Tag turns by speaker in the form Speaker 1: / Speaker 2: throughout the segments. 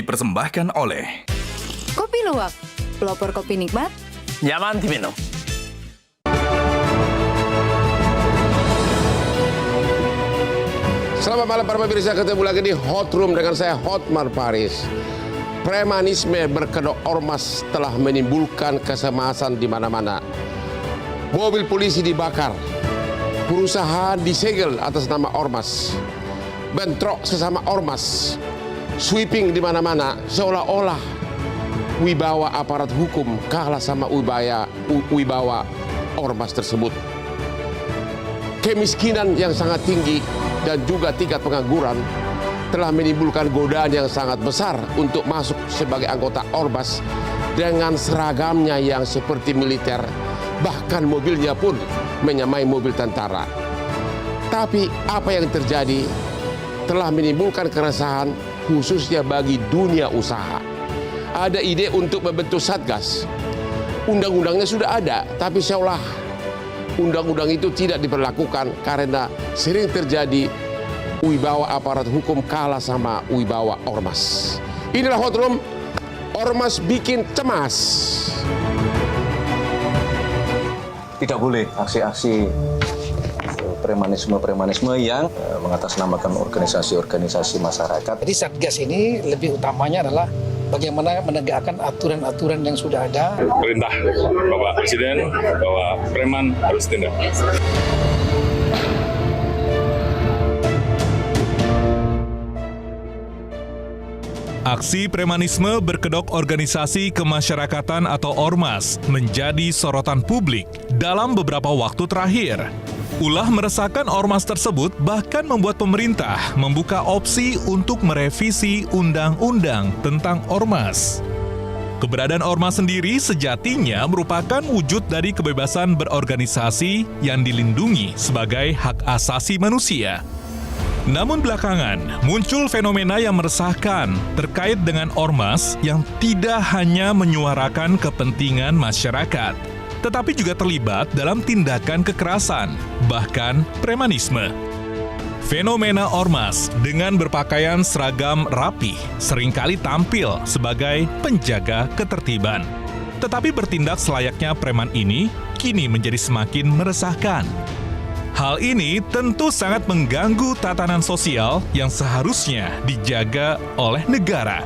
Speaker 1: dipersembahkan oleh
Speaker 2: Kopi Luwak, pelopor kopi nikmat,
Speaker 3: nyaman diminum.
Speaker 4: Selamat malam para pemirsa, ketemu lagi di Hot Room dengan saya Hotmar Paris. Premanisme berkedok ormas telah menimbulkan kesemasan di mana-mana. Mobil polisi dibakar, perusahaan disegel atas nama ormas, bentrok sesama ormas, sweeping di mana-mana, seolah-olah wibawa aparat hukum kalah sama wibawa ormas tersebut. Kemiskinan yang sangat tinggi dan juga tingkat pengangguran telah menimbulkan godaan yang sangat besar untuk masuk sebagai anggota ormas dengan seragamnya yang seperti militer, bahkan mobilnya pun menyamai mobil tentara. Tapi apa yang terjadi telah menimbulkan keresahan khususnya bagi dunia usaha. Ada ide untuk membentuk satgas. Undang-undangnya sudah ada, tapi seolah undang-undang itu tidak diberlakukan karena sering terjadi wibawa aparat hukum kalah sama wibawa ormas. Inilah Hot Room, ormas bikin cemas.
Speaker 5: Tidak boleh aksi-aksi premanisme yang mengatasnamakan organisasi-organisasi masyarakat.
Speaker 6: Jadi Satgas ini lebih utamanya adalah bagaimana menegakkan aturan-aturan yang sudah ada.
Speaker 7: Perintah Bapak Presiden bahwa preman harus tindak.
Speaker 1: Aksi premanisme berkedok organisasi kemasyarakatan atau ormas menjadi sorotan publik dalam beberapa waktu terakhir. Ulah meresahkan ormas tersebut bahkan membuat pemerintah membuka opsi untuk merevisi undang-undang tentang ormas. Keberadaan ormas sendiri sejatinya merupakan wujud dari kebebasan berorganisasi yang dilindungi sebagai hak asasi manusia. Namun belakangan muncul fenomena yang meresahkan terkait dengan ormas yang tidak hanya menyuarakan kepentingan masyarakat, tetapi juga terlibat dalam tindakan kekerasan, bahkan premanisme. Fenomena ormas dengan berpakaian seragam rapi seringkali tampil sebagai penjaga ketertiban. Tetapi bertindak selayaknya preman ini kini menjadi semakin meresahkan. Hal ini tentu sangat mengganggu tatanan sosial yang seharusnya dijaga oleh negara.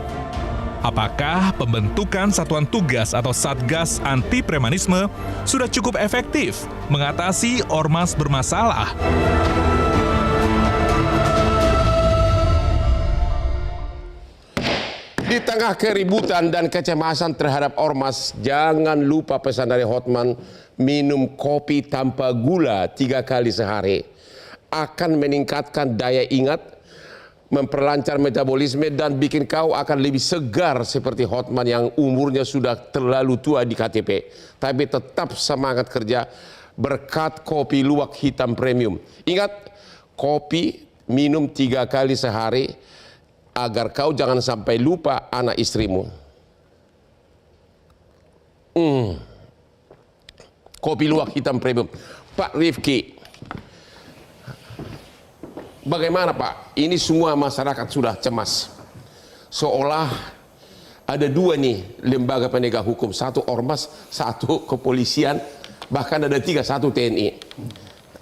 Speaker 1: Apakah pembentukan satuan tugas atau satgas anti premanisme sudah cukup efektif mengatasi ormas bermasalah?
Speaker 4: Di tengah keributan dan kecemasan terhadap ormas, jangan lupa pesan dari Hotman, minum kopi tanpa gula 3 kali sehari. Akan meningkatkan daya ingat, memperlancar metabolisme, dan bikin kau akan lebih segar seperti Hotman yang umurnya sudah terlalu tua di KTP. Tapi tetap semangat kerja berkat kopi luwak hitam premium. Ingat, kopi minum 3 kali sehari, agar kau jangan sampai lupa anak istrimu. Kopi luwak hitam premium. Pak Rifki, bagaimana Pak? Ini semua masyarakat sudah cemas. Seolah ada 2 nih lembaga penegak hukum. 1 ormas, 1 kepolisian, bahkan ada 3, 1 TNI.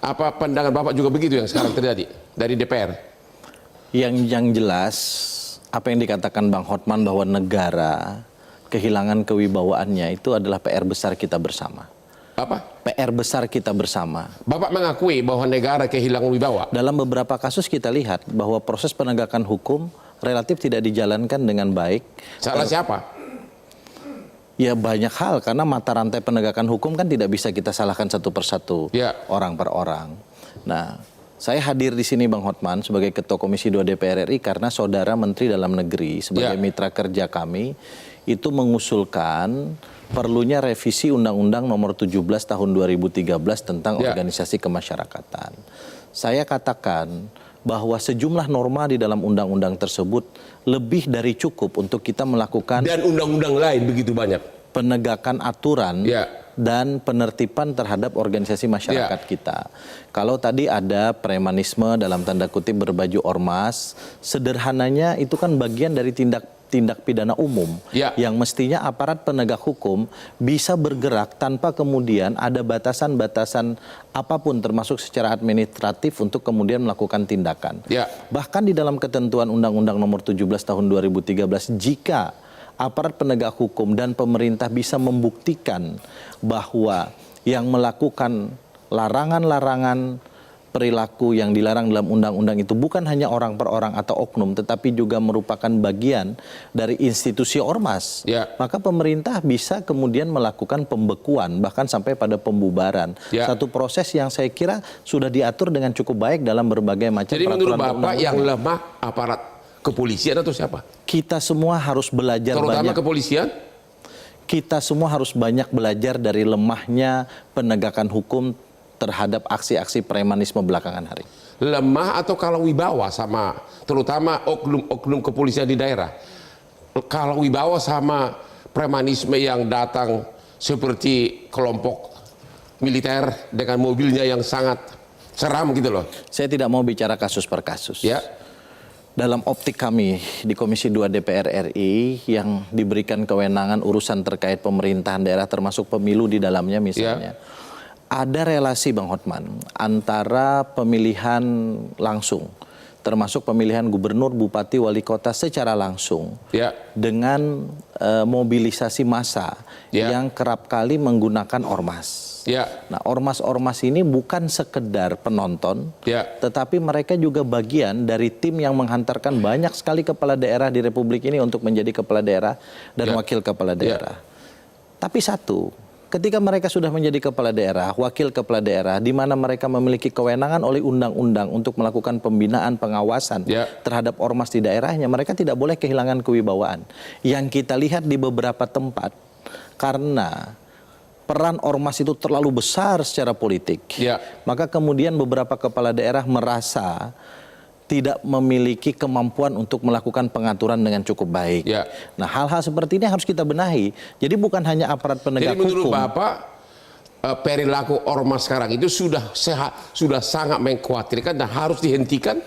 Speaker 4: Apa pandangan Bapak juga begitu yang sekarang terjadi dari DPR?
Speaker 5: Yang jelas, apa yang dikatakan Bang Hotman bahwa negara kehilangan kewibawaannya itu adalah PR besar kita bersama.
Speaker 4: Apa?
Speaker 5: PR besar kita bersama.
Speaker 4: Bapak mengakui bahwa negara kehilangan wibawa?
Speaker 5: Dalam beberapa kasus kita lihat bahwa proses penegakan hukum relatif tidak dijalankan dengan baik.
Speaker 4: Salah siapa?
Speaker 5: Ya banyak hal, karena mata rantai penegakan hukum kan tidak bisa kita salahkan satu persatu, orang per orang. Nah, saya hadir di sini Bang Hotman sebagai Ketua Komisi 2 DPR RI karena Saudara Menteri Dalam Negeri sebagai mitra kerja kami itu mengusulkan perlunya revisi Undang-Undang Nomor 17 Tahun 2013 tentang organisasi kemasyarakatan. Saya katakan bahwa sejumlah norma di dalam undang-undang tersebut lebih dari cukup untuk kita melakukan
Speaker 4: dan undang-undang lain begitu banyak
Speaker 5: penegakan aturan dan penertiban terhadap organisasi masyarakat kita. Kalau tadi ada premanisme dalam tanda kutip berbaju ormas, sederhananya itu kan bagian dari tindak tindak pidana umum yang mestinya aparat penegak hukum bisa bergerak tanpa kemudian ada batasan-batasan apapun termasuk secara administratif untuk kemudian melakukan tindakan. Bahkan di dalam ketentuan Undang-Undang Nomor 17 Tahun 2013, jika aparat penegak hukum dan pemerintah bisa membuktikan bahwa yang melakukan larangan-larangan perilaku yang dilarang dalam undang-undang itu bukan hanya orang per orang atau oknum, tetapi juga merupakan bagian dari institusi ormas, maka pemerintah bisa kemudian melakukan pembekuan, bahkan sampai pada pembubaran. Satu proses yang saya kira sudah diatur dengan cukup baik dalam berbagai macam peraturan.
Speaker 4: Jadi menurut Bapak yang lemah aparat kepolisian atau siapa?
Speaker 5: Kita semua harus belajar
Speaker 4: terutama
Speaker 5: banyak.
Speaker 4: Kepolisian?
Speaker 5: Kita semua harus banyak belajar dari lemahnya penegakan hukum terhadap aksi-aksi premanisme belakangan hari.
Speaker 4: Lemah atau kalau wibawa sama terutama oknum kepolisian di daerah. Kalau wibawa sama premanisme yang datang seperti kelompok militer dengan mobilnya yang sangat seram gitu loh.
Speaker 5: Saya tidak mau bicara kasus per kasus. Dalam optik kami di Komisi 2 DPR RI yang diberikan kewenangan urusan terkait pemerintahan daerah termasuk pemilu di dalamnya misalnya. Ada relasi Bang Hotman antara pemilihan langsung, termasuk pemilihan gubernur, bupati, wali kota secara langsung, dengan mobilisasi massa yang kerap kali menggunakan ormas. Nah, ormas-ormas ini bukan sekedar penonton, tetapi mereka juga bagian dari tim yang menghantarkan banyak sekali kepala daerah di Republik ini untuk menjadi kepala daerah dan wakil kepala daerah. Tapi satu, ketika mereka sudah menjadi kepala daerah, wakil kepala daerah, di mana mereka memiliki kewenangan oleh undang-undang untuk melakukan pembinaan, pengawasan terhadap ormas di daerahnya, mereka tidak boleh kehilangan kewibawaan. Yang kita lihat di beberapa tempat, karena peran ormas itu terlalu besar secara politik, maka kemudian beberapa kepala daerah merasa tidak memiliki kemampuan untuk melakukan pengaturan dengan cukup baik. Nah, hal-hal seperti ini harus kita benahi. Jadi bukan hanya aparat penegak hukum.
Speaker 4: Jadi menurut Bapak, perilaku ormas sekarang itu sudah sangat mengkhawatirkan dan harus dihentikan?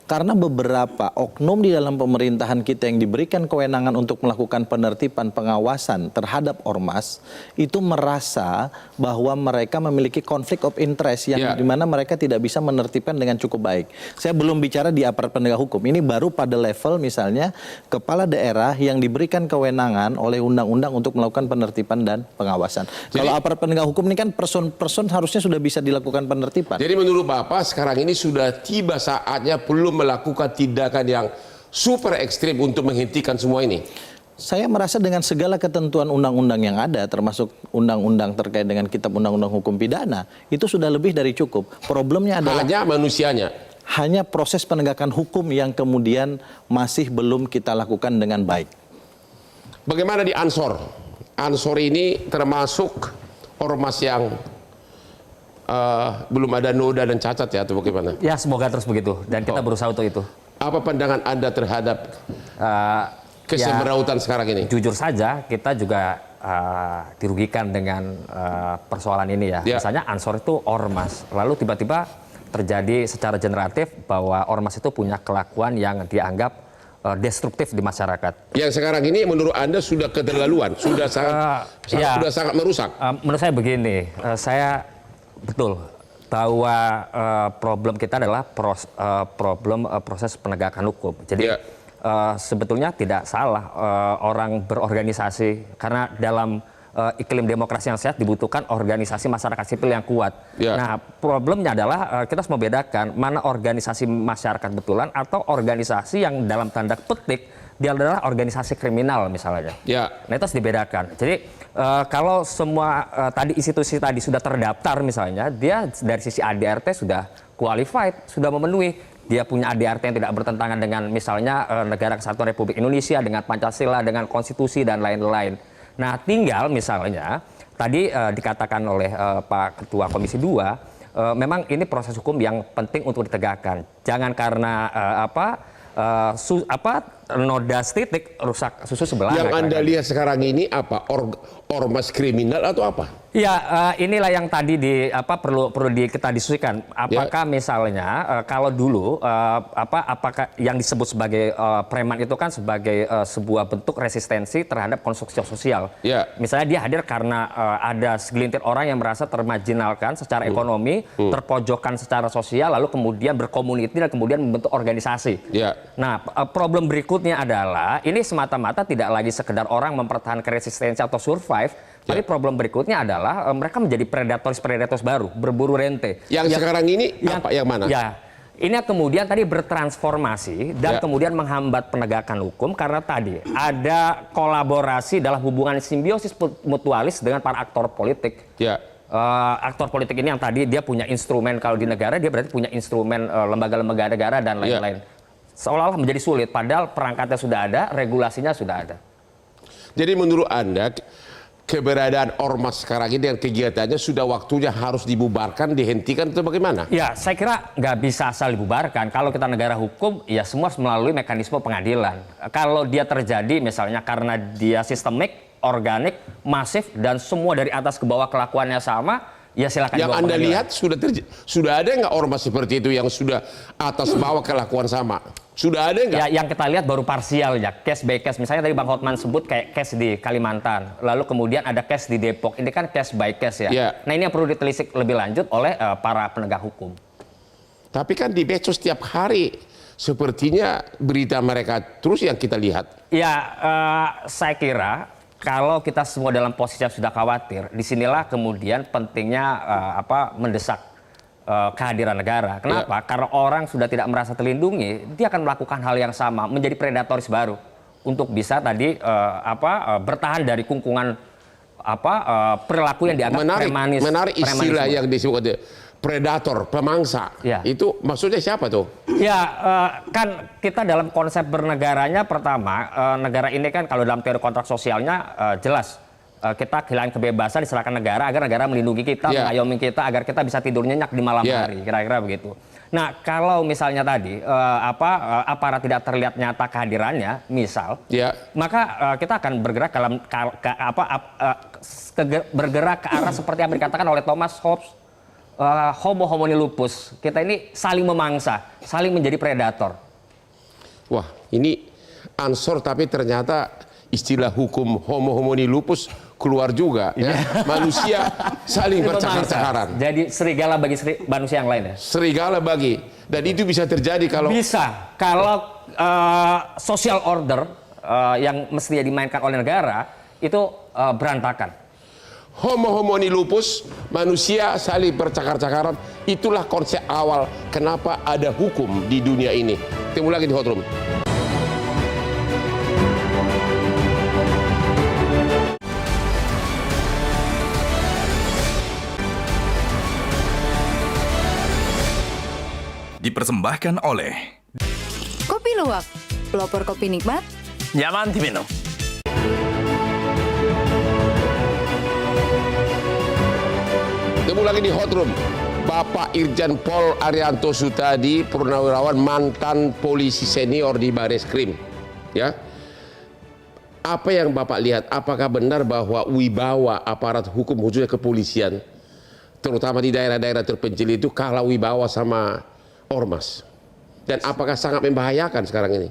Speaker 5: Karena beberapa oknum di dalam pemerintahan kita yang diberikan kewenangan untuk melakukan penertiban pengawasan terhadap ormas itu merasa bahwa mereka memiliki konflik of interest yang dimana mereka tidak bisa menertibkan dengan cukup baik. Saya belum bicara di aparat penegak hukum, ini baru pada level misalnya kepala daerah yang diberikan kewenangan oleh undang-undang untuk melakukan penertiban dan pengawasan. Jadi, kalau aparat penegak hukum ini kan person harusnya sudah bisa dilakukan penertiban.
Speaker 4: Jadi menurut Bapak sekarang ini sudah tiba saatnya belum melakukan tindakan yang super ekstrim untuk menghentikan semua ini?
Speaker 5: Saya merasa dengan segala ketentuan undang-undang yang ada, termasuk undang-undang terkait dengan kitab undang-undang hukum pidana, itu sudah lebih dari cukup. Problemnya adalah
Speaker 4: hanya manusianya.
Speaker 5: Hanya proses penegakan hukum yang kemudian masih belum kita lakukan dengan baik.
Speaker 4: Bagaimana di Ansor? Ansor ini termasuk ormas yang belum ada noda dan cacat ya, atau bagaimana?
Speaker 3: Ya, semoga terus begitu dan kita berusaha untuk itu.
Speaker 4: Apa pandangan Anda terhadap kesemerawutan sekarang ini?
Speaker 3: Jujur saja, kita juga dirugikan dengan persoalan ini ya. Misalnya Ansor itu ormas, lalu tiba-tiba terjadi secara generatif bahwa ormas itu punya kelakuan yang dianggap destruktif di masyarakat.
Speaker 4: Yang sekarang ini menurut Anda sudah keterlaluan, sudah sangat merusak.
Speaker 3: Menurut saya begini, saya betul bahwa problem kita adalah problem proses penegakan hukum. Jadi sebetulnya tidak salah orang berorganisasi karena dalam iklim demokrasi yang sehat dibutuhkan organisasi masyarakat sipil yang kuat. Nah, problemnya adalah kita harus membedakan mana organisasi masyarakat betulan atau organisasi yang dalam tanda petik dia adalah organisasi kriminal misalnya. Nah, itu harus dibedakan. Jadi kalau semua tadi institusi tadi sudah terdaftar misalnya, dia dari sisi ADRT sudah qualified, sudah memenuhi. Dia punya ADRT yang tidak bertentangan dengan misalnya Negara Kesatuan Republik Indonesia, dengan Pancasila, dengan konstitusi dan lain-lain. Nah, tinggal misalnya tadi dikatakan oleh Pak Ketua Komisi 2, memang ini proses hukum yang penting untuk ditegakkan. Jangan karena noda titik rusak susu sebelah.
Speaker 4: Yang Anda lihat sekarang ini apa? Ormas kriminal atau apa?
Speaker 3: Ya, inilah yang tadi perlu kita diskusikan. Apakah misalnya kalau dulu apakah yang disebut sebagai preman itu kan sebagai sebuah bentuk resistensi terhadap konstruksi sosial. Misalnya dia hadir karena ada segelintir orang yang merasa termarginalkan secara ekonomi, terpojokkan secara sosial, lalu kemudian berkomuniti dan kemudian membentuk organisasi. Nah, problem berikutnya adalah ini semata-mata tidak lagi sekedar orang mempertahankan resistensi atau survive. Tapi problem berikutnya adalah mereka menjadi predator baru, berburu rente.
Speaker 4: Yang sekarang ini apa? Yang mana?
Speaker 3: Ya, ini kemudian tadi bertransformasi dan kemudian menghambat penegakan hukum karena tadi ada kolaborasi dalam hubungan simbiosis mutualis dengan para aktor politik. Aktor politik ini yang tadi dia punya instrumen, kalau di negara dia berarti punya instrumen lembaga-lembaga negara dan lain-lain. Seolah-olah menjadi sulit, padahal perangkatnya sudah ada, regulasinya sudah ada.
Speaker 4: Jadi menurut Anda keberadaan ormas sekarang ini dan kegiatannya sudah waktunya harus dibubarkan, dihentikan atau bagaimana?
Speaker 3: Ya, saya kira nggak bisa asal dibubarkan. Kalau kita negara hukum, ya semua harus melalui mekanisme pengadilan. Kalau dia terjadi misalnya karena dia sistemik, organik, masif, dan semua dari atas ke bawah kelakuannya sama, ya silakan.
Speaker 4: Yang Anda lihat sudah ada nggak ormas seperti itu yang sudah atas bawah kelakuan sama? Sudah ada nggak?
Speaker 3: Ya, yang kita lihat baru parsial ya, case by case. Misalnya tadi Bang Hotman sebut kayak case di Kalimantan, lalu kemudian ada case di Depok. Ini kan case by case ya. Nah, ini yang perlu ditelisik lebih lanjut oleh para penegak hukum.
Speaker 4: Tapi kan di medsos setiap hari sepertinya berita mereka terus yang kita lihat.
Speaker 3: Ya, saya kira kalau kita semua dalam posisi yang sudah khawatir, disinilah kemudian pentingnya mendesak kehadiran negara. Kenapa? Karena orang sudah tidak merasa terlindungi, dia akan melakukan hal yang sama, menjadi predatoris baru untuk bisa tadi bertahan dari kungkungan perilaku yang dianggap premanis.
Speaker 4: Menarik istilah yang disebut predator, pemangsa. Itu maksudnya siapa tuh?
Speaker 3: Ya, kan kita dalam konsep bernegaranya pertama, negara ini kan kalau dalam teori kontrak sosialnya jelas. Kita kehilangan kebebasan diserahkan negara agar negara melindungi kita, mengayomi kita agar kita bisa tidur nyenyak di malam hari, kira-kira begitu. Nah, kalau misalnya tadi aparat tidak terlihat nyata kehadirannya, misal, maka kita akan bergerak dalam bergerak ke arah seperti yang dikatakan oleh Thomas Hobbes, homo homini lupus. Kita ini saling memangsa, saling menjadi predator.
Speaker 4: Wah, ini ansor tapi ternyata istilah hukum homo homini lupus keluar juga ya. Manusia saling bercakar-cakaran.
Speaker 3: Jadi serigala bagi manusia yang lain ya.
Speaker 4: Serigala bagi, dan itu bisa terjadi kalau
Speaker 3: social order yang mestinya dimainkan oleh negara itu berantakan.
Speaker 4: Homo homini lupus, manusia saling bercakar-cakaran, itulah konsep awal kenapa ada hukum di dunia ini. Ketemu lagi di Hot Room.
Speaker 8: Dipersembahkan oleh
Speaker 2: Kopi Luwak, pelopor kopi nikmat,
Speaker 8: nyaman diminum.
Speaker 4: Ketemu lagi di Hot Room. Bapak Irjen Pol Arianto Sutadi, purnawirawan mantan polisi senior di Bareskrim. Ya. Apa yang Bapak lihat? Apakah benar bahwa wibawa aparat hukum khususnya kepolisian, terutama di daerah-daerah terpencil itu kalah wibawa sama ormas, dan apakah sangat membahayakan sekarang ini?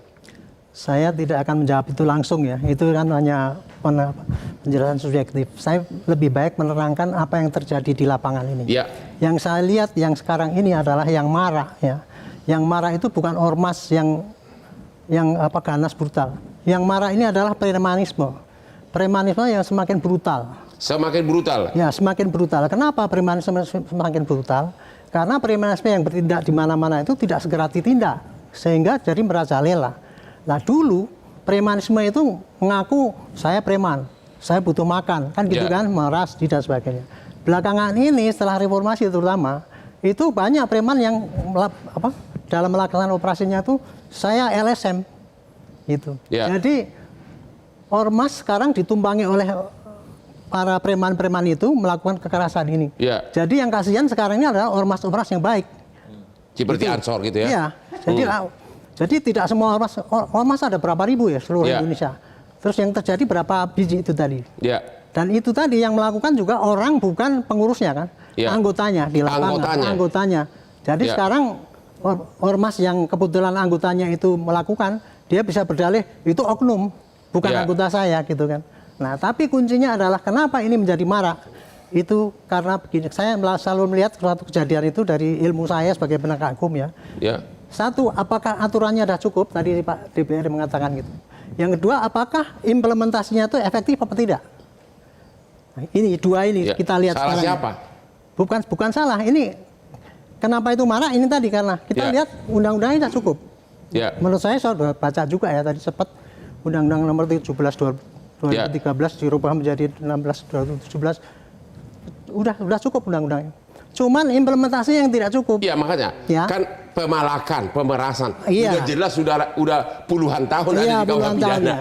Speaker 9: Saya tidak akan menjawab itu langsung ya, itu kan hanya penjelasan subjektif. Saya lebih baik menerangkan apa yang terjadi di lapangan ini. Yang saya lihat yang sekarang ini adalah yang marah ya. Yang marah itu bukan ormas yang ganas brutal. Yang marah ini adalah premanisme. Premanisme yang semakin brutal.
Speaker 4: Semakin brutal? Ya,
Speaker 9: semakin brutal. Kenapa premanisme semakin brutal? Karena premanisme yang bertindak di mana-mana itu tidak segera ditindak, sehingga jadi merajalela. Nah dulu premanisme itu mengaku saya preman, saya butuh makan, kan gitu kan, meras dan sebagainya. Belakangan ini setelah reformasi terutama, itu banyak preman yang dalam melakukan operasinya itu saya LSM, gitu. Jadi ormas sekarang ditumpangi oleh para preman-preman itu melakukan kekerasan ini. Jadi yang kasihan sekarang ini adalah ormas-ormas yang baik.
Speaker 4: Seperti Ansor gitu ya?
Speaker 9: Iya. Jadi Jadi tidak semua ormas ada berapa ribu ya seluruh Indonesia. Terus yang terjadi berapa biji itu tadi. Dan itu tadi yang melakukan juga orang bukan pengurusnya kan, anggotanya di lapangan, anggotanya. Jadi sekarang ormas yang kebetulan anggotanya itu melakukan, dia bisa berdalih itu oknum, bukan anggota saya gitu kan. Nah, tapi kuncinya adalah kenapa ini menjadi marak? Itu karena begini, saya selalu melihat suatu kejadian itu dari ilmu saya sebagai penegak hukum ya. Satu, apakah aturannya sudah cukup? Tadi Pak DPR mengatakan gitu. Yang kedua, apakah implementasinya itu efektif apa tidak? Nah, ini dua ini kita lihat
Speaker 4: salah
Speaker 9: sekarang.
Speaker 4: Siapa?
Speaker 9: Bukan salah. Ini kenapa itu marak? Ini tadi karena kita lihat undang-undangnya sudah cukup. Menurut saya sudah baca juga ya tadi sempat Undang-Undang Nomor 17 2013 dirubah menjadi 16 2017. Udah cukup undang-undangnya. Cuman implementasi yang tidak cukup.
Speaker 4: Iya makanya kan pemalakan, pemerasan. Sudah jelas sudah puluhan tahun ada di KUH pidana.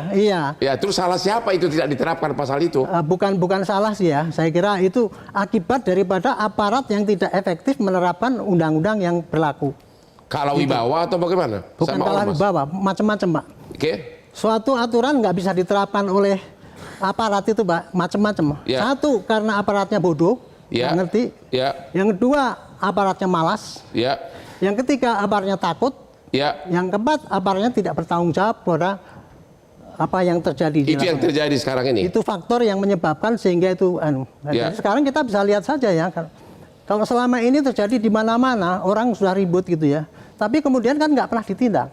Speaker 4: Ya terus salah siapa itu tidak diterapkan pasal itu?
Speaker 9: Bukan salah sih ya. Saya kira itu akibat daripada aparat yang tidak efektif menerapkan undang-undang yang berlaku.
Speaker 4: Kalau wibawa atau bagaimana?
Speaker 9: Bukan kalau wibawa, macam-macam Pak. Suatu aturan nggak bisa diterapkan oleh aparat itu Pak, macam-macam. Satu karena aparatnya bodoh, nggak ngerti. Yang kedua aparatnya malas. Yang ketiga aparatnya takut. Yang keempat aparatnya tidak bertanggung jawab pada apa yang terjadi.
Speaker 4: Itu yang terjadi sekarang ini.
Speaker 9: Itu faktor yang menyebabkan sehingga itu. Jadi sekarang kita bisa lihat saja ya. Kalau selama ini terjadi di mana-mana orang sudah ribut gitu ya. Tapi kemudian kan nggak pernah ditindak.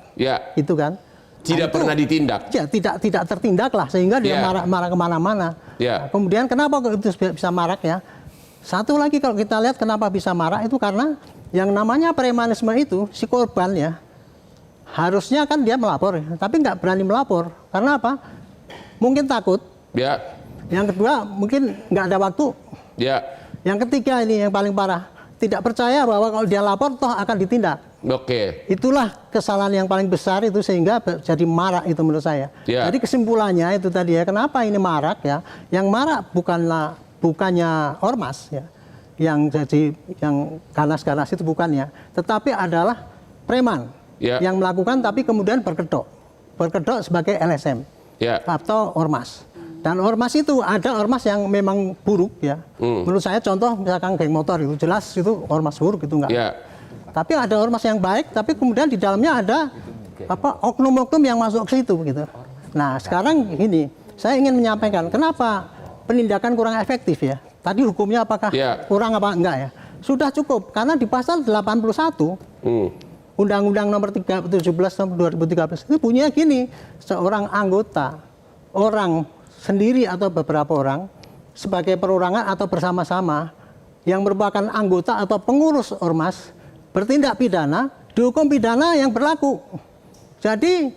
Speaker 9: Itu kan.
Speaker 4: Tidak pernah ditindak.
Speaker 9: Ya, tidak tertindak lah sehingga dia marah kemana-mana. Nah, kemudian kenapa itu bisa marak ya? Satu lagi kalau kita lihat kenapa bisa marak itu karena yang namanya premanisme itu si korban ya harusnya kan dia melapor, tapi nggak berani melapor. Karena apa? Mungkin takut. Yang kedua mungkin nggak ada waktu. Yang ketiga ini yang paling parah, tidak percaya bahwa kalau dia lapor toh akan ditindak. Itulah kesalahan yang paling besar itu sehingga jadi marak itu menurut saya. Jadi kesimpulannya itu tadi ya, kenapa ini marak ya? Yang marak bukannya ormas ya, yang ganas-ganas itu bukannya, tetapi adalah preman yang melakukan tapi kemudian berkedok sebagai LSM atau ormas. Dan ormas itu ada ormas yang memang buruk ya. Menurut saya contoh misalkan geng motor itu jelas itu ormas buruk itu enggak. Tapi ada ormas yang baik, tapi kemudian di dalamnya ada oknum-oknum yang masuk ke situ gitu. Nah sekarang ini saya ingin menyampaikan kenapa penindakan kurang efektif ya. Tadi hukumnya apakah kurang apa enggak ya? Sudah cukup karena di pasal 81 Undang-Undang Nomor 17 tahun 2013 itu bunyinya gini, seorang anggota, orang sendiri atau beberapa orang sebagai perorangan atau bersama-sama yang merupakan anggota atau pengurus ormas bertindak pidana, dihukum pidana yang berlaku. Jadi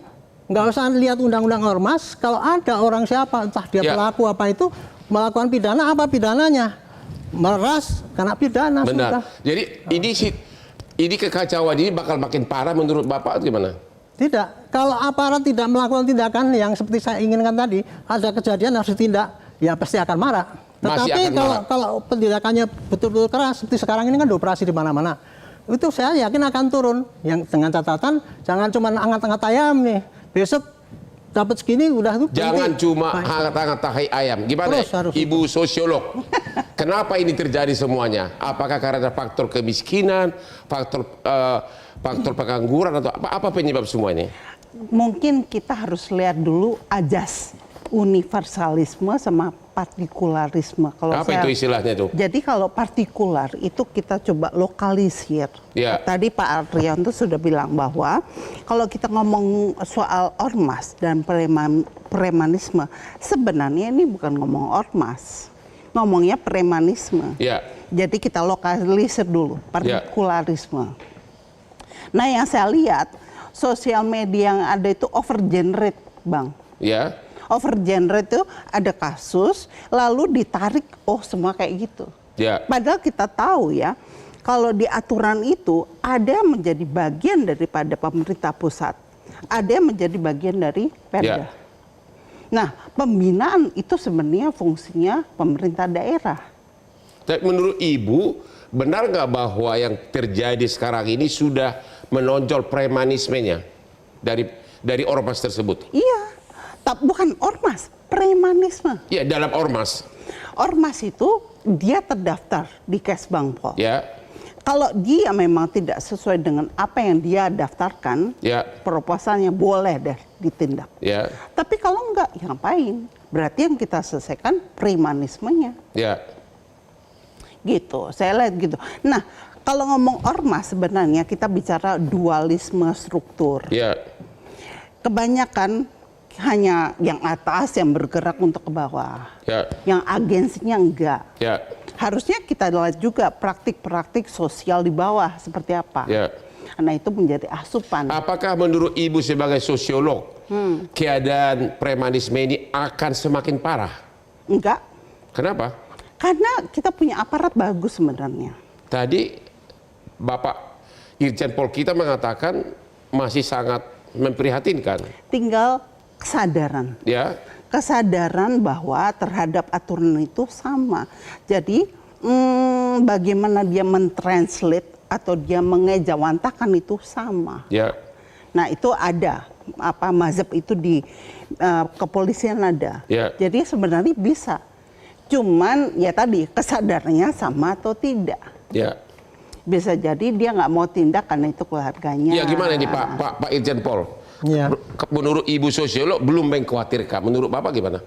Speaker 9: nggak usah lihat undang-undang ormas, kalau ada orang siapa, entah dia pelaku apa itu, melakukan pidana, apa pidananya? Meras, kena pidana.
Speaker 4: Benar.
Speaker 9: Sudah.
Speaker 4: Jadi ini kekacauan ini bakal makin parah menurut Bapak gimana?
Speaker 9: Tidak. Kalau aparat tidak melakukan tindakan yang seperti saya inginkan tadi, ada kejadian harus ditindak, ya pasti akan marah. Tetapi kalau tindakannya betul-betul keras, seperti sekarang ini kan dioperasi di mana-mana. Itu saya yakin akan turun. Yang dengan catatan jangan cuma angkat-angkat ayam nih. Besok dapat segini udah tuh.
Speaker 4: Jangan cuma angkat-angkat tahi ayam. Gimana Ibu sosiolog? Kenapa ini terjadi semuanya? Apakah karena faktor kemiskinan, faktor pengangguran atau apa penyebab semua ini?
Speaker 10: Mungkin kita harus lihat dulu ajas universalisme sama partikularisme.
Speaker 4: Apa itu istilahnya tuh?
Speaker 10: Jadi kalau partikular itu kita coba lokalisir. Tadi Pak Adrianto sudah bilang bahwa kalau kita ngomong soal ormas dan premanisme, sebenarnya ini bukan ngomong ormas, ngomongnya premanisme. Jadi kita lokalisir dulu partikularisme. Nah yang saya lihat sosial media yang ada itu overgenerate, Bang. Overgenerate itu ada kasus lalu ditarik, oh semua kayak gitu. Padahal kita tahu ya, kalau di aturan itu ada yang menjadi bagian daripada pemerintah pusat, ada yang menjadi bagian dari Perda. Nah, pembinaan itu sebenarnya fungsinya pemerintah daerah.
Speaker 4: Menurut Ibu, benar nggak bahwa yang terjadi sekarang ini sudah menonjol premanismenya? dari ormas tersebut.
Speaker 10: Iya, bukan ormas, premanisme.
Speaker 4: Iya, dalam ormas.
Speaker 10: Ormas itu dia terdaftar di Kesbangpol.
Speaker 4: Ya.
Speaker 10: Kalau dia memang tidak sesuai dengan apa yang dia daftarkan,
Speaker 4: ya,
Speaker 10: proposalnya boleh deh ditindak.
Speaker 4: Ya.
Speaker 10: Tapi kalau enggak, ya ngapain? Berarti yang kita selesaikan premanismenya.
Speaker 4: Ya.
Speaker 10: Gitu, saya lihat gitu. Nah, kalau ngomong ormas sebenarnya kita bicara dualisme struktur.
Speaker 4: Ya.
Speaker 10: Kebanyakan hanya yang atas yang bergerak untuk ke bawah.
Speaker 4: Ya.
Speaker 10: Yang agensinya enggak.
Speaker 4: Ya.
Speaker 10: Harusnya kita lihat juga praktik-praktik sosial di bawah seperti apa.
Speaker 4: Ya.
Speaker 10: Karena itu menjadi asupan.
Speaker 4: Apakah menurut Ibu sebagai sosiolog, keadaan premanisme ini akan semakin parah?
Speaker 10: Enggak.
Speaker 4: Kenapa?
Speaker 10: Karena kita punya aparat bagus sebenarnya.
Speaker 4: Tadi Bapak Irjen Pol kita mengatakan masih sangat memprihatinkan.
Speaker 10: Tinggal kesadaran.
Speaker 4: Ya.
Speaker 10: Kesadaran bahwa terhadap aturan itu sama. Jadi bagaimana dia mentranslate atau dia mengejawantakan itu sama.
Speaker 4: Ya.
Speaker 10: Nah itu ada mazhab itu di kepolisian ada.
Speaker 4: Ya.
Speaker 10: Jadi sebenarnya bisa. Cuman ya tadi kesadarannya sama atau tidak.
Speaker 4: Ya.
Speaker 10: Bisa jadi dia nggak mau tindak karena itu keluarganya.
Speaker 4: Ya gimana ini Pak Irjen Pol?
Speaker 9: Ya.
Speaker 4: Menurut Ibu sosiolog belum mengkhawatirkan. Menurut Bapak gimana?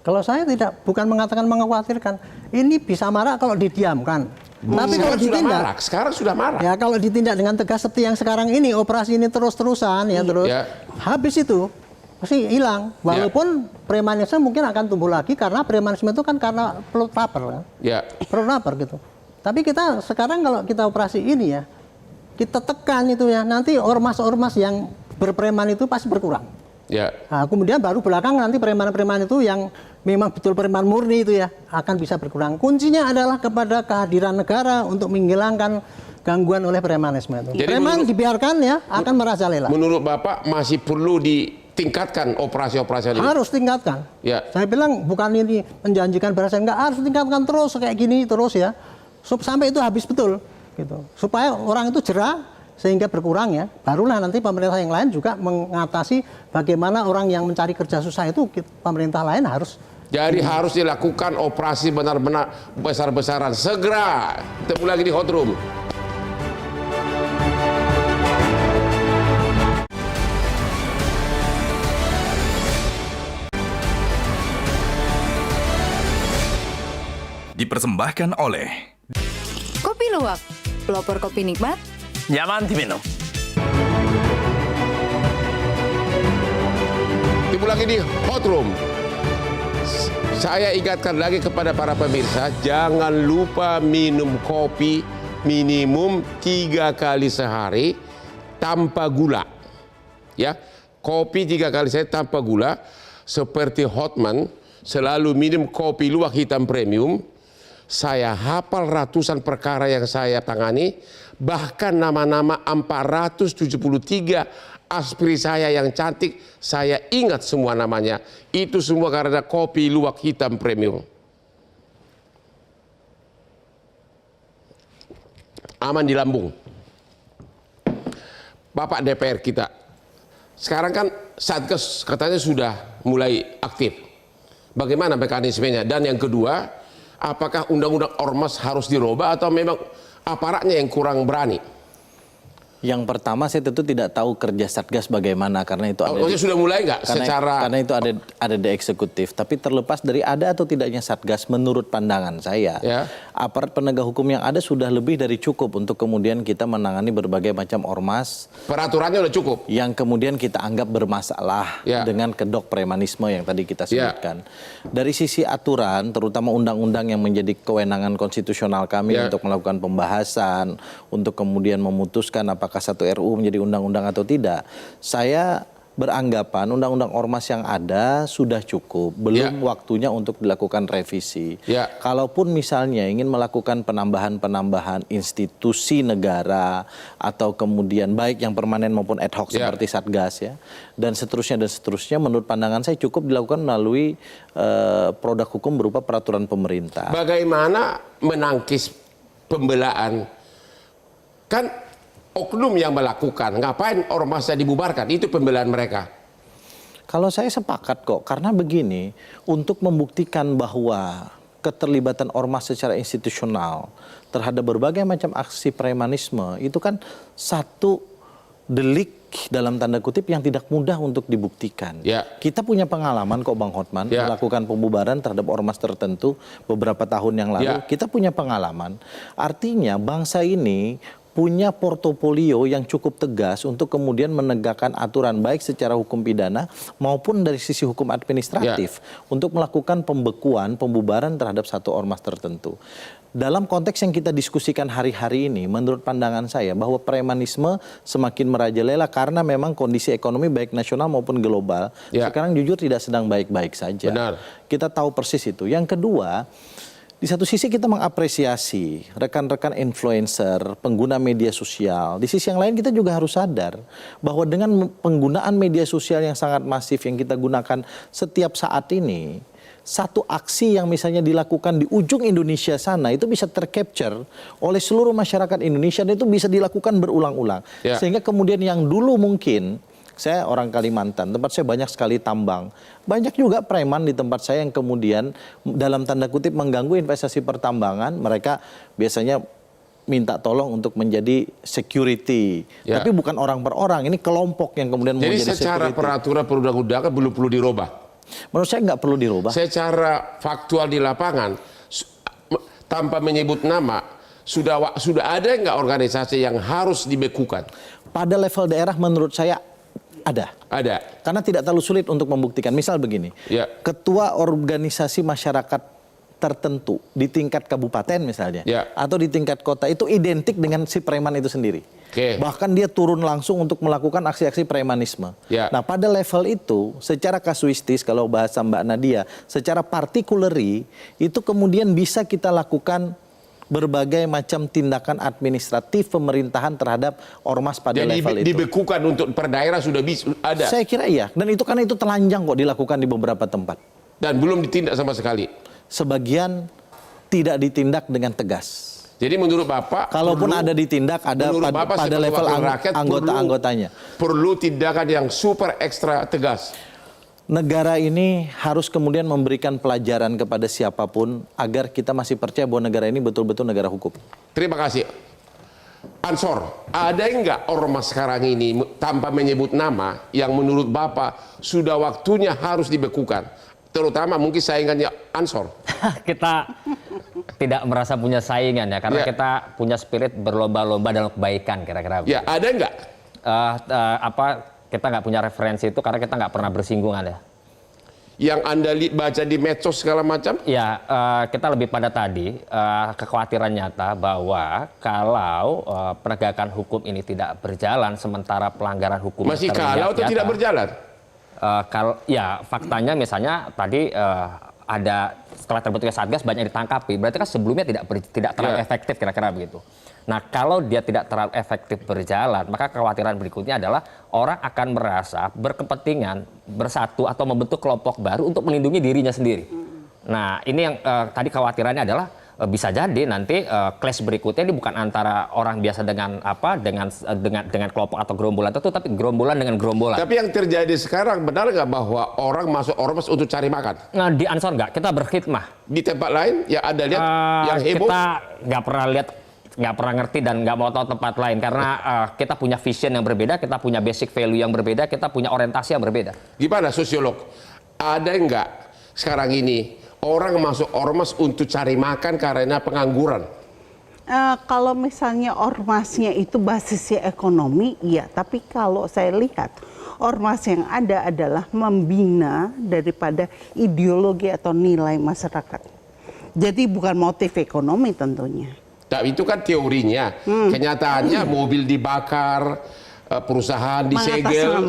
Speaker 9: Kalau saya bukan mengatakan mengkhawatirkan. Ini bisa marah kalau didiamkan. Tapi kalau ditindak,
Speaker 4: sekarang sudah marah.
Speaker 9: Ya kalau ditindak dengan tegas seperti yang sekarang ini, operasi ini terus-terusan ya terus. Ya. Habis itu pasti hilang. Walaupun premanisme mungkin akan tumbuh lagi karena premanisme itu kan karena perut lapar kan.
Speaker 4: Ya.
Speaker 9: Perut lapar gitu. Tapi kita sekarang kalau kita operasi ini ya, kita tekan itu ya, nanti ormas-ormas yang berpreman itu pasti berkurang.
Speaker 4: Ya.
Speaker 9: Nah, kemudian baru belakang nanti preman-preman itu yang memang betul preman murni itu ya akan bisa berkurang. Kuncinya adalah kepada kehadiran negara untuk menghilangkan gangguan oleh premanisme itu. Jadi preman dibiarkan ya akan merajalela.
Speaker 4: Menurut Bapak masih perlu ditingkatkan operasi-operasi ini?
Speaker 9: Harus tingkatkan.
Speaker 4: Ya.
Speaker 9: Saya bilang bukan ini menjanjikan berasan, enggak, harus tingkatkan terus kayak gini terus ya. Sampai itu habis betul gitu. Supaya orang itu jerah sehingga berkurang ya, barulah nanti pemerintah yang lain juga mengatasi bagaimana orang yang mencari kerja susah itu pemerintah lain harus.
Speaker 4: Jadi harus dilakukan operasi benar-benar besar-besaran segera. Ketemu lagi di Hot Room.
Speaker 8: Dipersembahkan oleh
Speaker 2: Kopi Luwak, pelopor kopi nikmat,
Speaker 8: nyaman diminum.
Speaker 4: Ketemu lagi di Hot Room. Saya ingatkan lagi kepada para pemirsa, jangan lupa minum kopi minimum 3 kali sehari tanpa gula. Ya, kopi 3 kali sehari tanpa gula. Seperti Hotman selalu minum kopi luwak hitam premium. Saya hafal ratusan perkara yang saya tangani, bahkan nama-nama 473 aspiri saya yang cantik, saya ingat semua namanya. Itu semua karena kopi luwak hitam premium. Aman di lambung. Bapak DPR kita, sekarang kan Satgas katanya sudah mulai aktif. Bagaimana mekanismenya? Dan yang kedua, apakah undang-undang ormas harus dirubah atau memang aparatnya yang kurang berani?
Speaker 5: Yang pertama saya tentu tidak tahu kerja Satgas bagaimana karena itu ada
Speaker 4: sudah mulai nggak
Speaker 5: karena itu ada di eksekutif. Tapi terlepas dari ada atau tidaknya Satgas, menurut pandangan saya, aparat penegak hukum yang ada sudah lebih dari cukup untuk kemudian kita menangani berbagai macam ormas.
Speaker 4: Peraturannya udah cukup.
Speaker 5: Yang kemudian kita anggap bermasalah dengan kedok premanisme yang tadi kita sebutkan. Dari sisi aturan, terutama undang-undang yang menjadi kewenangan konstitusional kami untuk melakukan pembahasan, untuk kemudian memutuskan apakah satu RU menjadi undang-undang atau tidak. Saya beranggapan undang-undang ormas yang ada sudah cukup, belum waktunya untuk dilakukan revisi. Kalaupun misalnya ingin melakukan penambahan-penambahan institusi negara atau kemudian baik yang permanen maupun ad hoc seperti Satgas ya, dan seterusnya, menurut pandangan saya cukup dilakukan melalui produk hukum berupa peraturan pemerintah.
Speaker 4: Bagaimana menangkis pembelaan? Kan oknum yang melakukan. Ngapain ormasnya dibubarkan? Itu pembelaan mereka.
Speaker 5: Kalau saya sepakat kok, karena begini, untuk membuktikan bahwa keterlibatan ormas secara institusional terhadap berbagai macam aksi premanisme itu kan satu delik dalam tanda kutip yang tidak mudah untuk dibuktikan. Kita punya pengalaman kok Bang Hotman melakukan pembubaran terhadap ormas tertentu beberapa tahun yang lalu. Kita punya pengalaman. Artinya bangsa ini punya portofolio yang cukup tegas untuk kemudian menegakkan aturan baik secara hukum pidana maupun dari sisi hukum administratif untuk melakukan pembekuan, pembubaran terhadap satu ormas tertentu. Dalam konteks yang kita diskusikan hari-hari ini, menurut pandangan saya bahwa premanisme semakin merajalela karena memang kondisi ekonomi baik nasional maupun global sekarang jujur tidak sedang baik-baik saja.
Speaker 4: Benar.
Speaker 5: Kita tahu persis itu. Yang kedua, di satu sisi kita mengapresiasi rekan-rekan influencer, pengguna media sosial. Di sisi yang lain kita juga harus sadar bahwa dengan penggunaan media sosial yang sangat masif yang kita gunakan setiap saat ini, satu aksi yang misalnya dilakukan di ujung Indonesia sana itu bisa tercapture oleh seluruh masyarakat Indonesia dan itu bisa dilakukan berulang-ulang. Sehingga kemudian yang dulu mungkin, saya orang Kalimantan, tempat saya banyak sekali tambang. Banyak juga preman di tempat saya yang kemudian dalam tanda kutip mengganggu investasi pertambangan. Mereka biasanya minta tolong untuk menjadi security. Tapi bukan orang per orang, ini kelompok yang kemudian mau jadi security.
Speaker 4: Jadi secara peraturan perundang-undangan belum perlu dirubah?
Speaker 5: Menurut saya nggak perlu dirubah.
Speaker 4: Secara faktual di lapangan, tanpa menyebut nama, sudah ada nggak organisasi yang harus dibekukan?
Speaker 5: Pada level daerah menurut saya ada. Karena tidak terlalu sulit untuk membuktikan. Misal begini, ketua organisasi masyarakat tertentu di tingkat kabupaten misalnya, atau di tingkat kota itu identik dengan si preman itu sendiri. Bahkan dia turun langsung untuk melakukan aksi-aksi premanisme. Nah pada level itu, secara kasuistis kalau bahasa Mbak Nadia, secara particularly itu kemudian bisa kita lakukan berbagai macam tindakan administratif pemerintahan terhadap ormas pada level itu.
Speaker 4: Dibekukan untuk per daerah sudah bisa ada.
Speaker 5: Saya kira iya, dan itu karena itu telanjang kok dilakukan di beberapa tempat.
Speaker 4: Dan belum ditindak sama sekali.
Speaker 5: Sebagian tidak ditindak dengan tegas.
Speaker 4: Jadi menurut Bapak,
Speaker 5: kalaupun ada ditindak ada pada level anggota-anggotanya.
Speaker 4: Perlu tindakan yang super ekstra tegas.
Speaker 5: Negara ini harus kemudian memberikan pelajaran kepada siapapun agar kita masih percaya bahwa negara ini betul-betul negara hukum.
Speaker 4: Terima kasih. Ansor, ada enggak ormas sekarang ini tanpa menyebut nama yang menurut Bapak sudah waktunya harus dibekukan? Terutama mungkin saingannya Ansor.
Speaker 3: Kita tidak merasa punya saingan ya, karena kita punya spirit berlomba-lomba dalam kebaikan kira-kira.
Speaker 4: Ya, ada enggak?
Speaker 3: Kita nggak punya referensi itu karena kita nggak pernah bersinggungan ya.
Speaker 4: Yang Anda baca di medsos segala macam?
Speaker 3: Ya, kita lebih pada tadi kekhawatiran nyata bahwa kalau penegakan hukum ini tidak berjalan sementara pelanggaran hukum
Speaker 4: masih kalau atau tidak berjalan?
Speaker 3: Ya, faktanya misalnya tadi ada setelah terbentuknya Satgas banyak ditangkapi, berarti kan sebelumnya tidak terlalu efektif kira-kira begitu. Nah, kalau dia tidak terlalu efektif berjalan, maka kekhawatiran berikutnya adalah orang akan merasa berkepentingan bersatu atau membentuk kelompok baru untuk melindungi dirinya sendiri. Nah, ini yang tadi khawatirannya adalah bisa jadi nanti clash berikutnya ini bukan antara orang biasa dengan kelompok atau gerombolan tertentu, tapi gerombolan dengan gerombolan.
Speaker 4: Tapi yang terjadi sekarang benar nggak bahwa orang masuk ormas untuk cari makan?
Speaker 3: Nah, di Ansor nggak, kita berkhidmah.
Speaker 4: Di tempat lain ya ada lihat yang heboh?
Speaker 3: Kita nggak pernah lihat, nggak pernah ngerti dan nggak mau tahu tempat lain karena kita punya vision yang berbeda, kita punya basic value yang berbeda, kita punya orientasi yang berbeda.
Speaker 4: Gimana sosiolog? Ada nggak sekarang ini orang masuk ormas untuk cari makan karena pengangguran?
Speaker 10: Kalau misalnya ormasnya itu basisnya ekonomi, iya. Tapi kalau saya lihat ormas yang ada adalah membina daripada ideologi atau nilai masyarakat. Jadi bukan motif ekonomi tentunya.
Speaker 4: Tapi itu kan teorinya. Kenyataannya mobil dibakar, perusahaan disegel.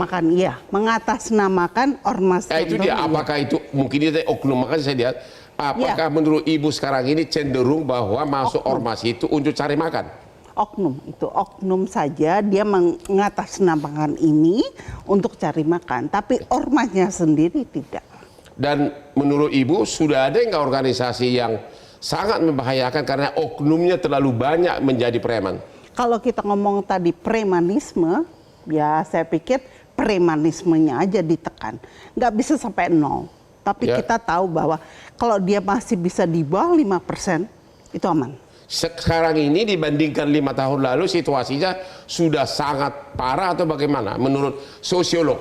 Speaker 10: Mengatasnamakan ormas.
Speaker 4: Itu dia, apakah itu mungkin itu oknum? Makanya saya lihat, apakah menurut Ibu sekarang ini cenderung bahwa masuk ormas itu untuk cari makan?
Speaker 10: Oknum saja, dia mengatasnamakan ini untuk cari makan, tapi ormasnya sendiri tidak.
Speaker 4: Dan menurut Ibu sudah ada nggak organisasi yang sangat membahayakan karena oknumnya terlalu banyak menjadi preman?
Speaker 10: Kalau kita ngomong tadi premanisme, ya saya pikir premanismenya aja ditekan. Nggak bisa sampai 0. Tapi kita tahu bahwa kalau dia masih bisa di bawah 5%, itu aman.
Speaker 4: Sekarang ini dibandingkan 5 tahun lalu situasinya sudah sangat parah atau bagaimana menurut sosiolog?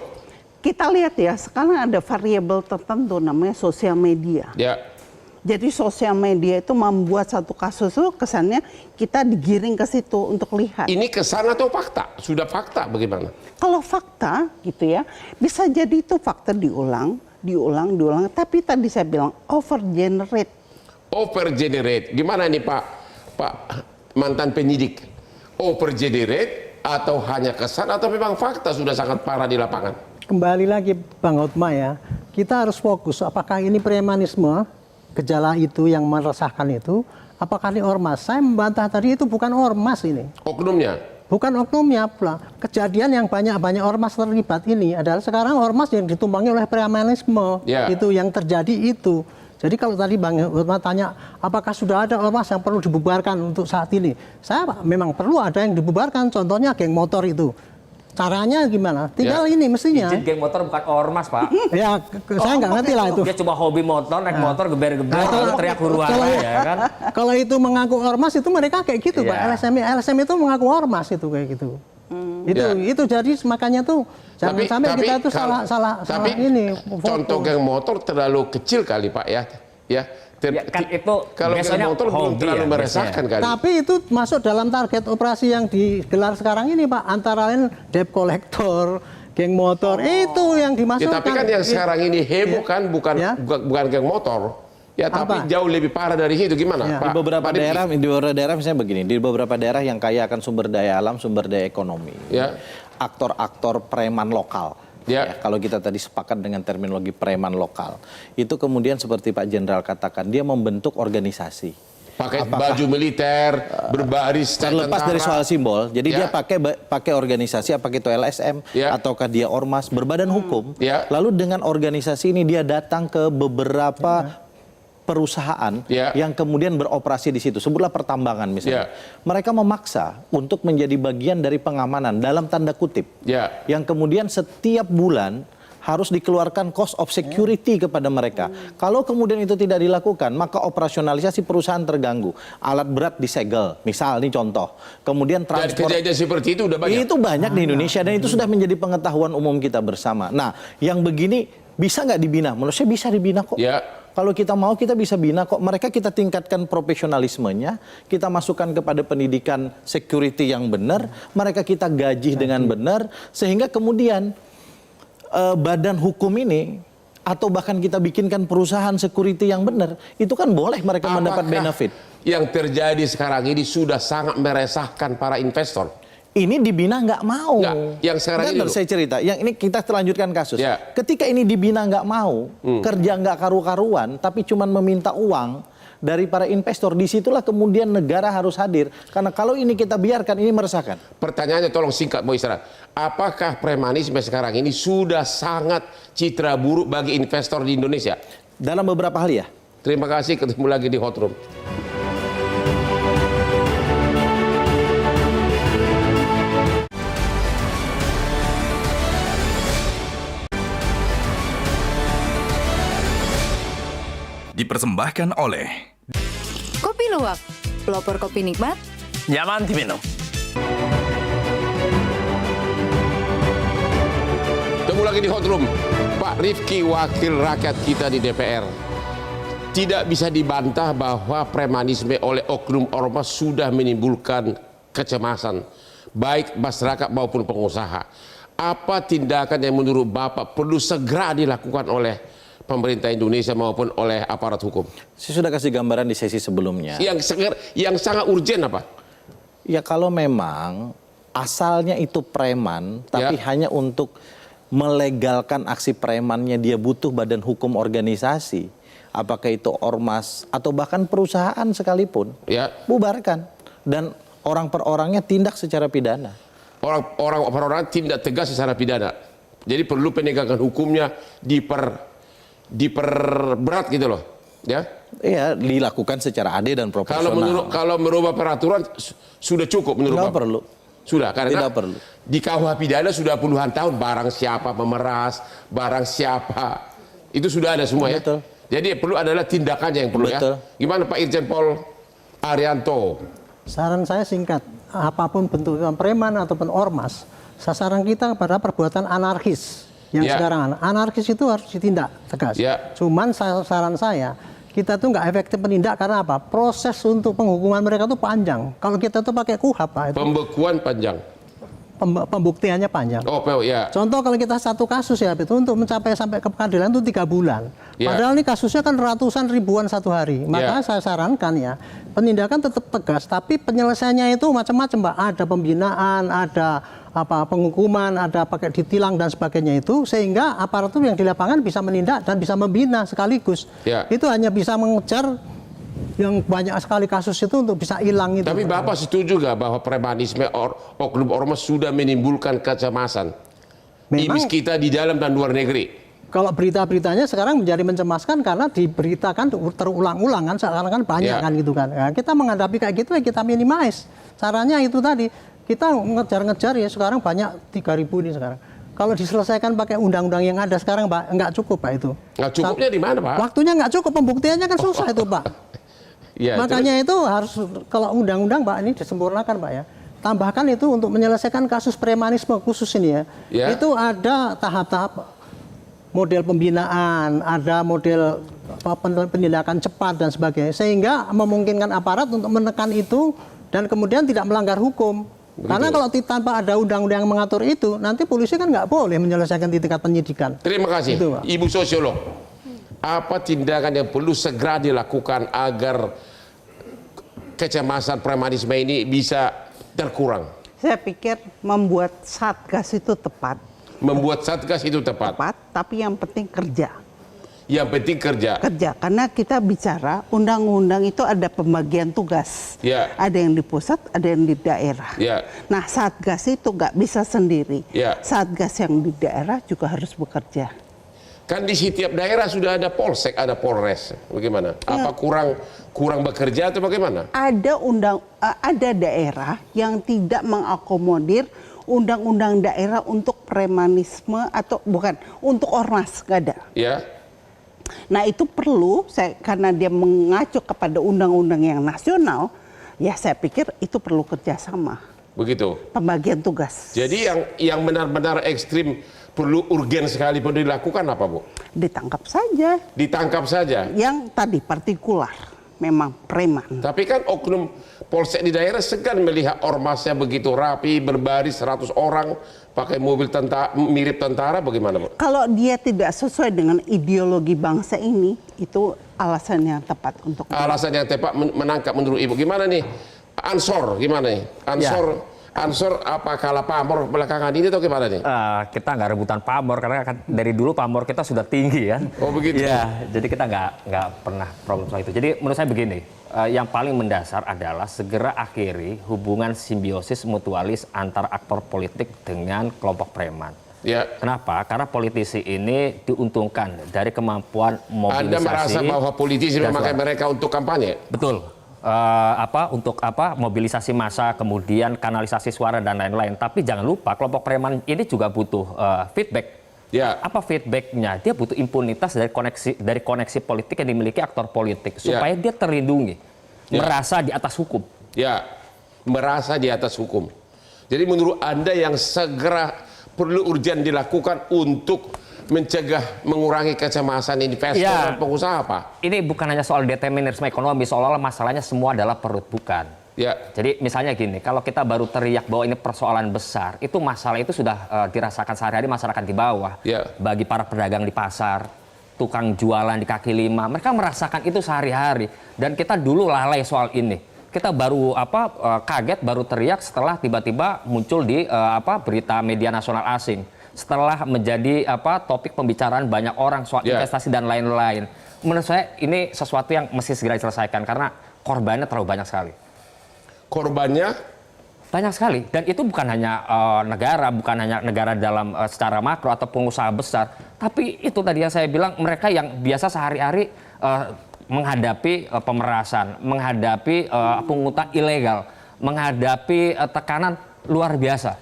Speaker 10: Kita lihat ya, sekarang ada variabel tertentu namanya sosial media.
Speaker 4: Ya.
Speaker 10: Jadi sosial media itu membuat satu kasus itu kesannya kita digiring ke situ untuk lihat.
Speaker 4: Ini kesan atau fakta? Sudah fakta bagaimana?
Speaker 10: Kalau fakta gitu ya, bisa jadi itu fakta diulang. Tapi tadi saya bilang over generate. Gimana nih Pak mantan penyidik? Over generate atau hanya kesan atau memang fakta sudah sangat parah di lapangan?
Speaker 9: Kembali lagi Bang Hotma ya, kita harus fokus apakah ini premanisme, gejala itu yang meresahkan itu, apakah ini ormas. Saya membantah tadi itu bukan ormas ini.
Speaker 4: Oknumnya?
Speaker 9: Bukan oknumnya pula. Kejadian yang banyak ormas terlibat ini adalah sekarang ormas yang ditumpangi oleh premanisme. Itu yang terjadi itu. Jadi kalau tadi Bang Hotma tanya, apakah sudah ada ormas yang perlu dibubarkan untuk saat ini? Saya memang perlu ada yang dibubarkan, contohnya geng motor itu. Caranya gimana? Tinggal ini mestinya.
Speaker 3: Izin geng motor bukan ormas, Pak.
Speaker 9: Ya, saya nggak ngerti lah itu.
Speaker 3: Dia cuma hobi motor, naik motor, geber-geber, teriak huru-hara ya kan.
Speaker 9: Kalau itu mengaku ormas itu mereka kayak gitu, Pak. LSM itu mengaku ormas itu kayak gitu. Itu jadi makanya tuh jangan sampai kita tuh salah ini.
Speaker 4: Contoh geng motor terlalu kecil kali Pak ya.
Speaker 3: Kan itu
Speaker 4: kalau geng motor belum terlalu meresahkan kali.
Speaker 9: Tapi itu masuk dalam target operasi yang digelar sekarang ini Pak. Antara lain debt collector, geng motor itu yang dimasukkan.
Speaker 4: Tapi kan yang sekarang ini heboh kan bukan geng motor. Ya tapi jauh lebih parah dari itu gimana Pak?
Speaker 5: Di beberapa daerah misalnya begini, di beberapa daerah yang kaya akan sumber daya alam, sumber daya ekonomi. Aktor-aktor preman lokal. Kalau kita tadi sepakat dengan terminologi preman lokal, itu kemudian seperti Pak Jenderal katakan, dia membentuk organisasi.
Speaker 4: Pakai baju militer, berbaris
Speaker 5: terlepas dari soal simbol. Jadi dia pakai organisasi, apakah itu LSM ataukah dia ormas berbadan hukum. Lalu dengan organisasi ini dia datang ke beberapa perusahaan yang kemudian beroperasi di situ, sebutlah pertambangan misalnya. Mereka memaksa untuk menjadi bagian dari pengamanan dalam tanda kutip. Yang kemudian setiap bulan harus dikeluarkan cost of security kepada mereka. Kalau kemudian itu tidak dilakukan, maka operasionalisasi perusahaan terganggu. Alat berat disegel, misal ini contoh. Kemudian transport.
Speaker 4: Dan kejadian seperti itu udah banyak.
Speaker 5: Itu banyak di Indonesia dan itu sudah menjadi pengetahuan umum kita bersama. Nah, yang begini bisa nggak dibina? Menurut saya bisa dibina kok. Kalau kita mau, kita bisa bina kok. Mereka kita tingkatkan profesionalismenya, kita masukkan kepada pendidikan security yang benar, mereka kita gaji dengan benar, sehingga kemudian badan hukum ini, atau bahkan kita bikinkan perusahaan security yang benar, itu kan boleh mereka mendapat benefit.
Speaker 4: Yang terjadi sekarang ini sudah sangat meresahkan para investor.
Speaker 5: Ini dibina nggak mau.
Speaker 4: Yang sekarang ini
Speaker 5: saya cerita, yang ini kita lanjutkan kasus. Ketika ini dibina nggak mau, kerja nggak karu-karuan, tapi cuma meminta uang dari para investor, disitulah kemudian negara harus hadir. Karena kalau ini kita biarkan, ini meresahkan.
Speaker 4: Pertanyaannya tolong singkat, Boy Isra. Apakah premanisme sekarang ini sudah sangat citra buruk bagi investor di Indonesia?
Speaker 5: Dalam beberapa hal ya.
Speaker 4: Terima kasih, ketemu lagi di Hot Room.
Speaker 8: Dipersembahkan oleh
Speaker 2: Kopi Luwak, pelopor kopi nikmat,
Speaker 8: nyaman diminum.
Speaker 4: Ketemu lagi di Hot Room. Pak Rifki, wakil rakyat kita di DPR. Tidak bisa dibantah bahwa premanisme oleh oknum ormas sudah menimbulkan kecemasan, baik masyarakat maupun pengusaha. Apa tindakan yang menurut Bapak perlu segera dilakukan oleh pemerintah Indonesia maupun oleh aparat hukum?
Speaker 5: Saya sudah kasih gambaran di sesi sebelumnya.
Speaker 4: Yang sangat urgen apa?
Speaker 5: Ya kalau memang asalnya itu preman, tapi hanya untuk melegalkan aksi premannya dia butuh badan hukum organisasi, apakah itu ormas atau bahkan perusahaan sekalipun, bubarkan. Dan orang per orangnya tindak secara pidana.
Speaker 4: Orang per orang tindak tegas secara pidana. Jadi perlu penegakan hukumnya diperberat gitu loh. Ya.
Speaker 5: Iya, dilakukan secara adil dan proporsional.
Speaker 4: Kalau merubah peraturan sudah cukup menurut
Speaker 5: Tidak
Speaker 4: Bapak?
Speaker 5: perlu.
Speaker 4: Sudah, karena
Speaker 5: Tidak perlu.
Speaker 4: di KUH pidana sudah puluhan tahun barang siapa pemeras, barang siapa itu sudah ada semua.
Speaker 5: Betul.
Speaker 4: Ya. Jadi perlu adalah tindakannya yang perlu.
Speaker 5: Betul.
Speaker 4: Ya. Gimana Pak Irjen Pol Arianto?
Speaker 9: Saran saya singkat, apapun bentuk preman ataupun ormas, sasaran kita pada perbuatan anarkis. Yang sekarang anarkis itu harus ditindak tegas. Cuman saran saya, kita tuh nggak efektif menindak karena apa? Proses untuk penghukuman mereka tuh panjang. Kalau kita tuh pakai KUHP, Pak, itu
Speaker 4: pembekuan panjang.
Speaker 9: Pembuktiannya panjang. Contoh kalau kita satu kasus ya, itu untuk mencapai sampai ke pengadilan itu 3 bulan. Padahal ini kasusnya kan ratusan ribuan satu hari. Maka saya sarankan ya, penindakan tetap tegas, tapi penyelesaiannya itu macam-macam, Pak. Ada pembinaan, ada penghukuman, ada pakai ditilang dan sebagainya itu, sehingga aparatur yang di lapangan bisa menindak dan bisa membina sekaligus. Itu hanya bisa mengejar yang banyak sekali kasus itu untuk bisa hilang itu.
Speaker 4: Tapi Bapak setuju gak bahwa premanisme oknum ormas sudah menimbulkan kecemasan image kita di dalam dan luar negeri?
Speaker 9: Kalau berita-beritanya sekarang menjadi mencemaskan karena diberitakan terulang-ulang kan, sekarang kan banyak kan gitu kan. Nah, kita menghadapi kayak gitu ya kita minimize. Caranya itu tadi, kita ngejar-ngejar ya sekarang banyak 3.000 ini sekarang. Kalau diselesaikan pakai undang-undang yang ada sekarang, Pak, nggak cukup, Pak, itu.
Speaker 4: Nggak cukupnya di mana, Pak?
Speaker 9: Waktunya nggak cukup, pembuktiannya kan susah itu, Pak. Makanya itu harus, kalau undang-undang, Pak, ini disempurnakan, Pak, ya. Tambahkan itu untuk menyelesaikan kasus premanisme khusus ini ya. Itu ada tahap-tahap model pembinaan, ada model penindakan cepat dan sebagainya. Sehingga memungkinkan aparat untuk menekan itu dan kemudian tidak melanggar hukum. Karena kalau tanpa ada undang-undang yang mengatur itu, nanti polisi kan nggak boleh menyelesaikan di tingkat penyidikan.
Speaker 4: Terima kasih,
Speaker 9: itu,
Speaker 4: Ibu Sosiolog. Apa tindakan yang perlu segera dilakukan agar kecemasan premanisme ini bisa terkurang?
Speaker 10: Saya pikir membuat satgas itu tepat.
Speaker 4: Membuat satgas itu tepat.
Speaker 10: Tapi yang penting kerja.
Speaker 4: Yang penting kerja.
Speaker 10: Kerja, karena kita bicara undang-undang itu ada pembagian tugas. Ada yang di pusat, ada yang di daerah. Nah, satgas itu nggak bisa sendiri. Satgas yang di daerah juga harus bekerja.
Speaker 4: Kan di setiap daerah sudah ada polsek, ada polres. Bagaimana? Apa kurang bekerja atau bagaimana?
Speaker 10: Ada daerah yang tidak mengakomodir undang-undang daerah untuk premanisme atau bukan untuk ormas, nggak ada. Nah itu perlu, karena dia mengacu kepada undang-undang yang nasional, ya saya pikir itu perlu kerjasama.
Speaker 4: Begitu.
Speaker 10: Pembagian tugas.
Speaker 4: Jadi yang benar-benar ekstrim perlu urgen sekali pun dilakukan apa, Bu?
Speaker 10: Ditangkap saja.
Speaker 4: Ditangkap saja.
Speaker 10: Yang tadi partikular, memang preman.
Speaker 4: Tapi kan oknum polsek di daerah segan melihat ormasnya begitu rapi, berbaris 100 orang, pakai mobil mirip tentara, bagaimana, Bu?
Speaker 10: Kalau dia tidak sesuai dengan ideologi bangsa ini, itu alasan yang tepat untuk
Speaker 4: alasan yang tepat menangkap menurut Ibu. Gimana nih? Ansor gimana nih? Ansor apa kalah pamor belakangan ini atau gimana nih?
Speaker 3: Kita nggak rebutan pamor karena kan dari dulu pamor kita sudah tinggi ya.
Speaker 4: Oh begitu.
Speaker 3: Ya, jadi kita nggak pernah problem soal itu. Jadi menurut saya begini, yang paling mendasar adalah segera akhiri hubungan simbiosis mutualis antara aktor politik dengan kelompok preman. Kenapa? Karena politisi ini diuntungkan dari kemampuan mobilisasi.
Speaker 4: Anda merasa bahwa politisi memakai mereka untuk kampanye?
Speaker 3: Betul. Untuk mobilisasi massa, kemudian kanalisasi suara dan lain-lain. Tapi jangan lupa kelompok preman ini juga butuh feedback. Apa feedbacknya? Dia butuh impunitas dari koneksi politik yang dimiliki aktor politik supaya dia terlindungi, merasa di atas hukum.
Speaker 4: Merasa di atas hukum. Jadi menurut Anda yang segera perlu urgen dilakukan untuk mencegah, mengurangi kecemasan investor dan pengusaha apa? Ini
Speaker 3: bukan hanya soal determinisme ekonomi, seolah-olah masalahnya semua adalah perut, bukan. Jadi misalnya gini, kalau kita baru teriak bahwa ini persoalan besar, itu masalah itu sudah dirasakan sehari-hari masyarakat di bawah. Bagi para pedagang di pasar, tukang jualan di kaki lima, mereka merasakan itu sehari-hari. Dan kita dulu lalai soal ini. Kita baru kaget, baru teriak setelah tiba-tiba muncul di berita media nasional asing. Setelah menjadi topik pembicaraan banyak orang soal investasi dan lain-lain. Menurut saya ini sesuatu yang mesti segera diselesaikan karena korbannya terlalu banyak sekali.
Speaker 4: Korbannya?
Speaker 3: Banyak sekali. Dan itu bukan hanya negara, bukan hanya negara dalam secara makro atau pengusaha besar. Tapi itu tadi yang saya bilang, mereka yang biasa sehari-hari menghadapi pemerasan, menghadapi pungutan ilegal, menghadapi tekanan luar biasa.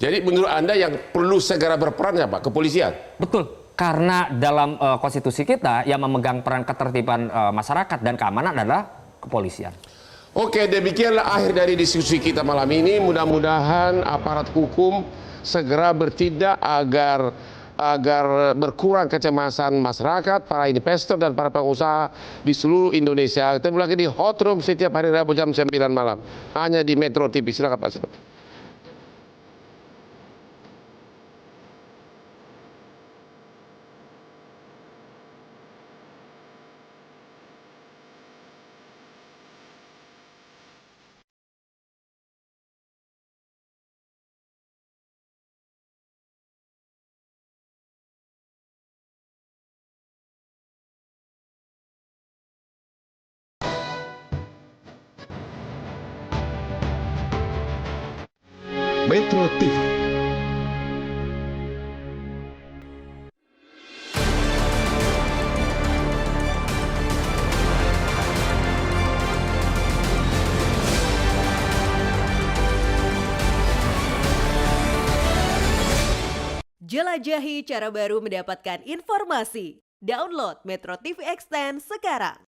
Speaker 4: Jadi menurut Anda yang perlu segera berperan ya Pak, kepolisian?
Speaker 3: Betul, karena dalam konstitusi kita yang memegang peran ketertiban masyarakat dan keamanan adalah kepolisian.
Speaker 4: Oke, demikianlah akhir dari diskusi kita malam ini. Mudah-mudahan aparat hukum segera bertindak agar berkurang kecemasan masyarakat, para investor dan para pengusaha di seluruh Indonesia. Ketemu lagi di Hot Room setiap hari Rabu jam 9 malam. Hanya di Metro TV. Silakan Pak.
Speaker 11: Metro TV.
Speaker 12: Jelajahi cara baru mendapatkan informasi. Download Metro TV Extend sekarang.